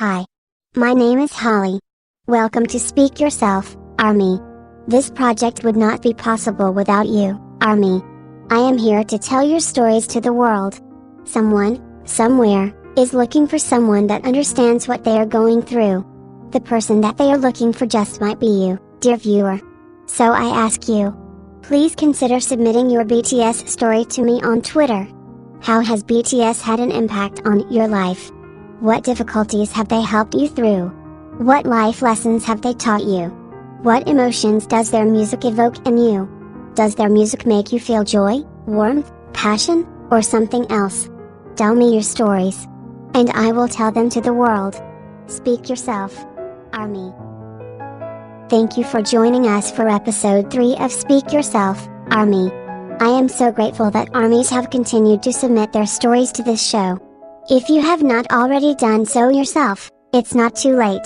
Hi. My name is Holly. Welcome to Speak Yourself, Army. This project would not be possible without you, Army. I am here to tell your stories to the world. Someone, somewhere, is looking for someone that understands what they are going through. The person that they are looking for just might be you, dear viewer. So I ask you, please consider submitting your BTS story to me on Twitter. How has BTS had an impact on your life? What difficulties have they helped you through? What life lessons have they taught you? What emotions does their music evoke in you? Does their music make you feel joy, warmth, passion, or something else? Tell me your stories, and I will tell them to the world. Speak Yourself, Army. Thank you for joining us for episode 3 of Speak Yourself, Army. I am so grateful that armies have continued to submit their stories to this show. If you have not already done so yourself, it's not too late.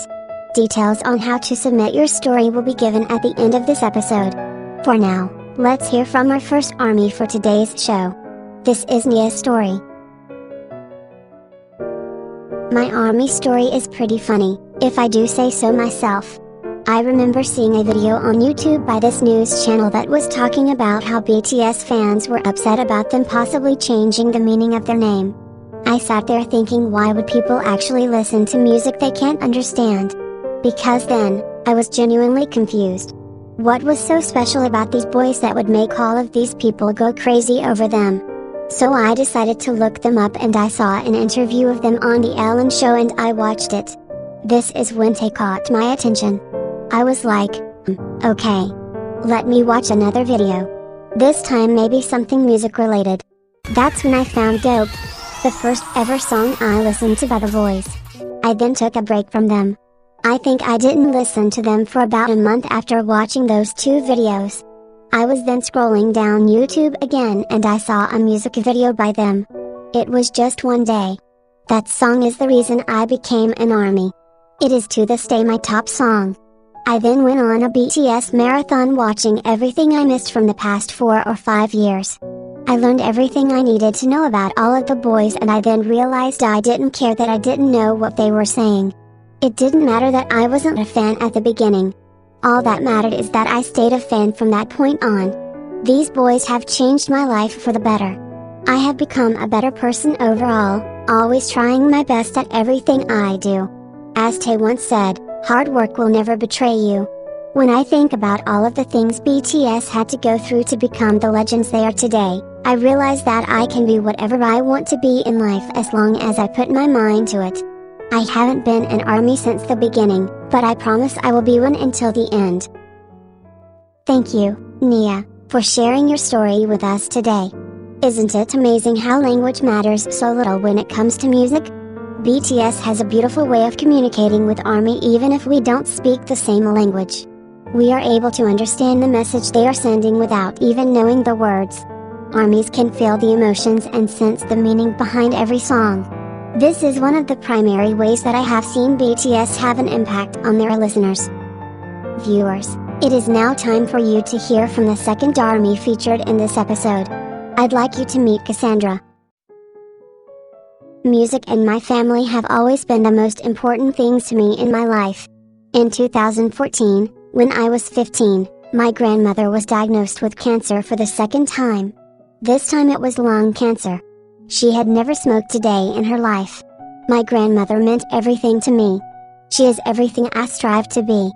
Details on how to submit your story will be given at the end of this episode. For now, let's hear from our first army for today's show. This is Nia's story. My army story is pretty funny, if I do say so myself. I remember seeing a video on YouTube by this news channel that was talking about how BTS fans were upset about them possibly changing the meaning of their name. I sat there thinking, why would people actually listen to music they can't understand? Because then, I was genuinely confused. What was so special about these boys that would make all of these people go crazy over them? So I decided to look them up, and I saw an interview of them on the Ellen Show and I watched it. This is when they caught my attention. I was like, okay. Let me watch another video. This time maybe something music related. That's when I found Dope, the first ever song I listened to by the boys. I then took a break from them. I think I didn't listen to them for about a month after watching those 2 videos. I was then scrolling down YouTube again and I saw a music video by them. It was just one day. That song is the reason I became an army. It is to this day my top song. I then went on a BTS marathon watching everything I missed from the past 4 or 5 years. I learned everything I needed to know about all of the boys, and I then realized I didn't care that I didn't know what they were saying. It didn't matter that I wasn't a fan at the beginning. All that mattered is that I stayed a fan from that point on. These boys have changed my life for the better. I have become a better person overall, always trying my best at everything I do. As Tae once said, hard work will never betray you. When I think about all of the things BTS had to go through to become the legends they are today, I realize that I can be whatever I want to be in life as long as I put my mind to it. I haven't been an army since the beginning, but I promise I will be one until the end. Thank you, Nia, for sharing your story with us today. Isn't it amazing how language matters so little when it comes to music? BTS has a beautiful way of communicating with ARMY even if we don't speak the same language. We are able to understand the message they are sending without even knowing the words. Armies can feel the emotions and sense the meaning behind every song. This is one of the primary ways that I have seen BTS have an impact on their listeners. Viewers, it is now time for you to hear from the second army featured in this episode. I'd like you to meet Cassandra. Music and my family have always been the most important things to me in my life. In 2014, when I was 15, my grandmother was diagnosed with cancer for the second time. This time it was lung cancer. She had never smoked a day in her life. My grandmother meant everything to me. She is everything I strive to be.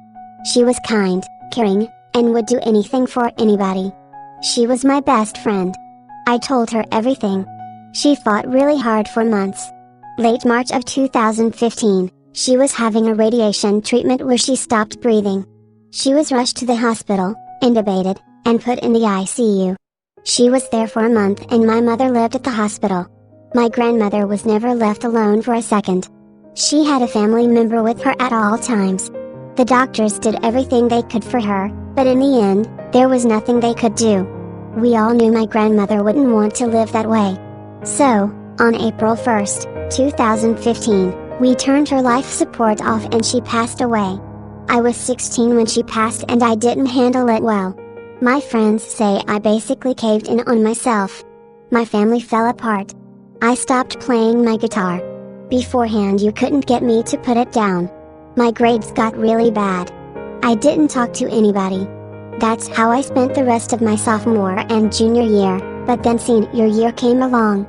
She was kind, caring, and would do anything for anybody. She was my best friend. I told her everything. She fought really hard for months. Late March of 2015, she was having a radiation treatment where she stopped breathing. She was rushed to the hospital, intubated, and put in the ICU. She was there for a month and my mother lived at the hospital. My grandmother was never left alone for a second. She had a family member with her at all times. The doctors did everything they could for her, but in the end, there was nothing they could do. We all knew my grandmother wouldn't want to live that way. So, on April 1st, 2015, we turned her life support off and she passed away. I was 16 when she passed and I didn't handle it well. My friends say I basically caved in on myself. My family fell apart. I stopped playing my guitar. Beforehand you couldn't get me to put it down. My grades got really bad. I didn't talk to anybody. That's how I spent the rest of my sophomore and junior year, but then senior year came along.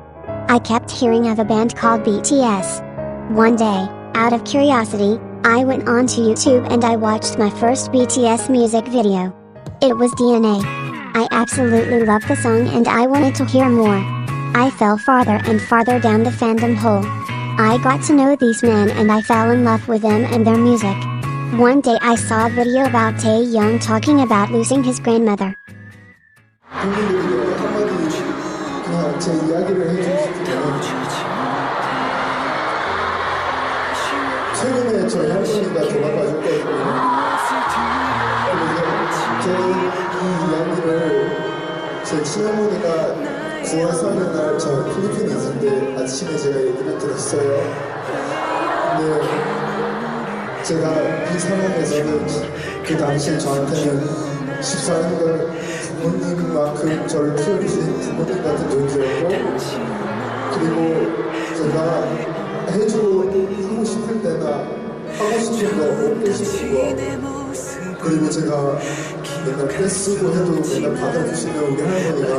I kept hearing of a band called BTS. One day, out of curiosity, I went onto YouTube and I watched my first BTS music video. It was DNA. I absolutely loved the song and I wanted to hear more. I fell farther and farther down the fandom hole. I got to know these men and I fell in love with them and their music. One day I saw a video about Taeyoung talking about losing his grandmother. 제 이야기를 해주고 싶으면 최근에 저희 할머니가 돌아가셨거든요. 그래서 저는 이 이야기를 제 친할머니가 9월 4일 날 저 필리핀에 있을 때 아침에 제가 얘기를 들었어요. 근데 제가 이 상황에서는 그 당시에 저한테는 14년간 부모님만큼 저를 키워주신 부모님 같은 존재였고, 그리고 제가 해주고 하고 싶을 때나 하고 싶은 거, 먹고 싶은 거, 그리고 제가 맨날 떼쓰고 해도 맨날 받아주시는 우리 할머니가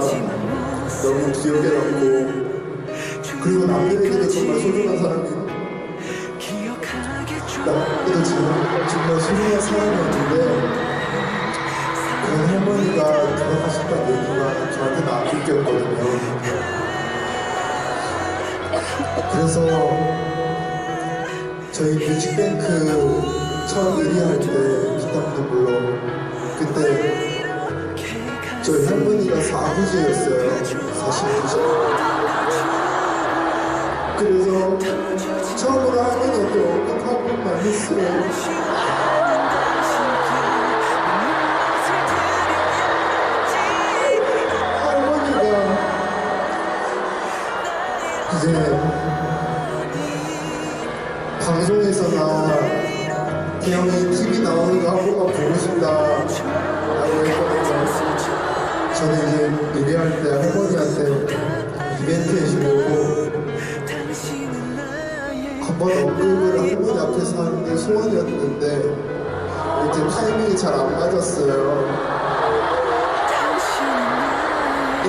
너무 기억에 남고, 그리고 남들에게도 정말 소중한 사람이, 나에게도 정말 소중한 사람이었는데, 그 할머니가 돌아가셨다는 얘기가 저한테는 안 느꼈거든요. 그래서 저희 뮤직뱅크 처음 1위 할 때 기타도 불러, 그때 저희 할머니가 4부제였어요. 40부제. 그래서 처음으로 할머니한테 언급 한 번만 했어요. 이제 방송에서나 태영이 TV 나오는 거 한 번만 보고 싶다 라고 했거든요. 저는 이제 미래할 때 할머니한테 이벤트에 주려고 한 번 언급을 할머니 앞에서 하는 게 소원이었는데 이렇게 타이밍이 잘 안 맞았어요.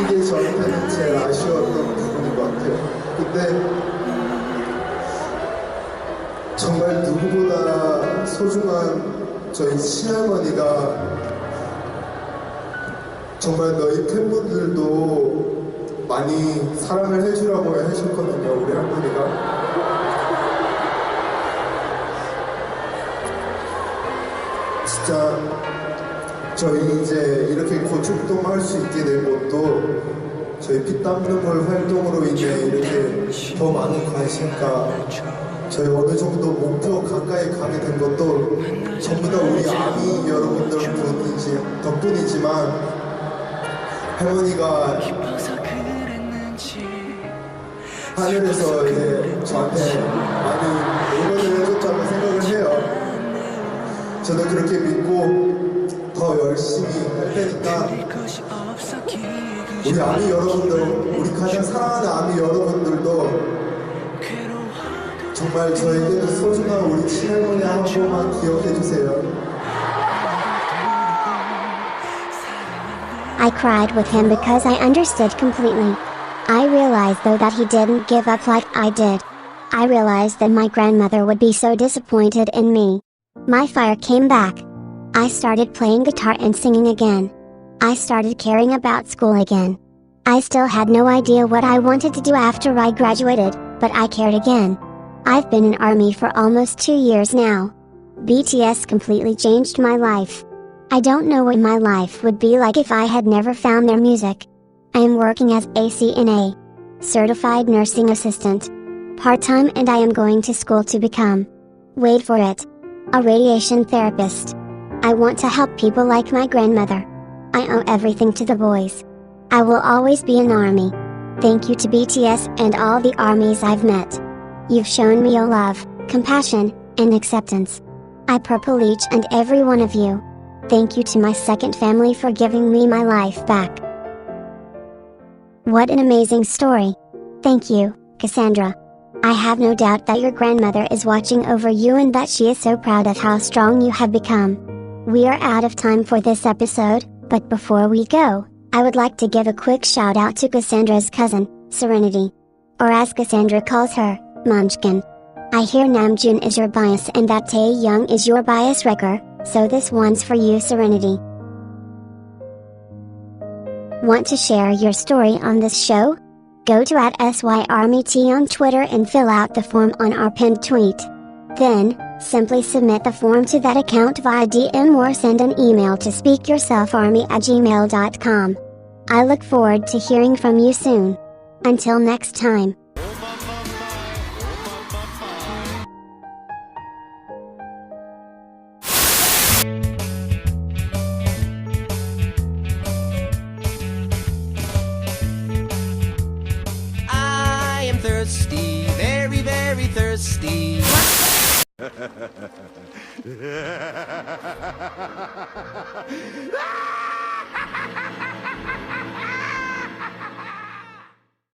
이게 저한테는 제일 아쉬웠던 부분인 것 같아요. 근데 정말 누구보다 소중한 저희 친할머니가 정말 너희 팬분들도 많이 사랑을 해주라고 하셨거든요. 우리 할머니가. 진짜 저희 이제 이렇게 고축동할 수 있게 된 것도 저희 피땀 눈물 활동으로 인해 이렇게 더 많은 관심과 저희 어느 정도 목표 가까이 가게 된 것도 전부 다 우리 아미 여러분들 덕분이지만 할머니가 하늘에서 이제 저한테 많이 응원을 해줬다고 생각을 해요. 저는 그렇게 믿고 더 열심히 할 테니까 우리 아미 여러분들, 우리 가장 사랑하는 아미 여러분들도 정말 저에게는 소중한 우리 친할머니 한 번만 기억해 주세요. I cried with him because I understood completely. I realized though that he didn't give up like I did. I realized that my grandmother would be so disappointed in me. My fire came back. I started playing guitar and singing again. I started caring about school again. I still had no idea what I wanted to do after I graduated, but I cared again. I've been in ARMY for almost 2 years now. BTS completely changed my life. I don't know what my life would be like if I had never found their music. I am working as a CNA, Certified Nursing Assistant, part-time, and I am going to school to become, wait for it, a radiation therapist. I want to help people like my grandmother. I owe everything to the boys. I will always be an ARMY. Thank you to BTS and all the ARMYs I've met. You've shown me your love, compassion, and acceptance. I purple each and every one of you. Thank you to my second family for giving me my life back. What an amazing story. Thank you, Cassandra. I have no doubt that your grandmother is watching over you and that she is so proud of how strong you have become. We are out of time for this episode, but before we go, I would like to give a quick shout out to Cassandra's cousin, Serenity. Or as Cassandra calls her, Munchkin. I hear Namjoon is your bias and that Taeyoung is your bias wrecker, so this one's for you, Serenity. Want to share your story on this show? Go to @SYArmyT on Twitter and fill out the form on our pinned tweet. Then, simply submit the form to that account via DM or send an email to speakyourselfarmy@gmail.com. I look forward to hearing from you soon. Until next time. I am thirsty, very, very thirsty.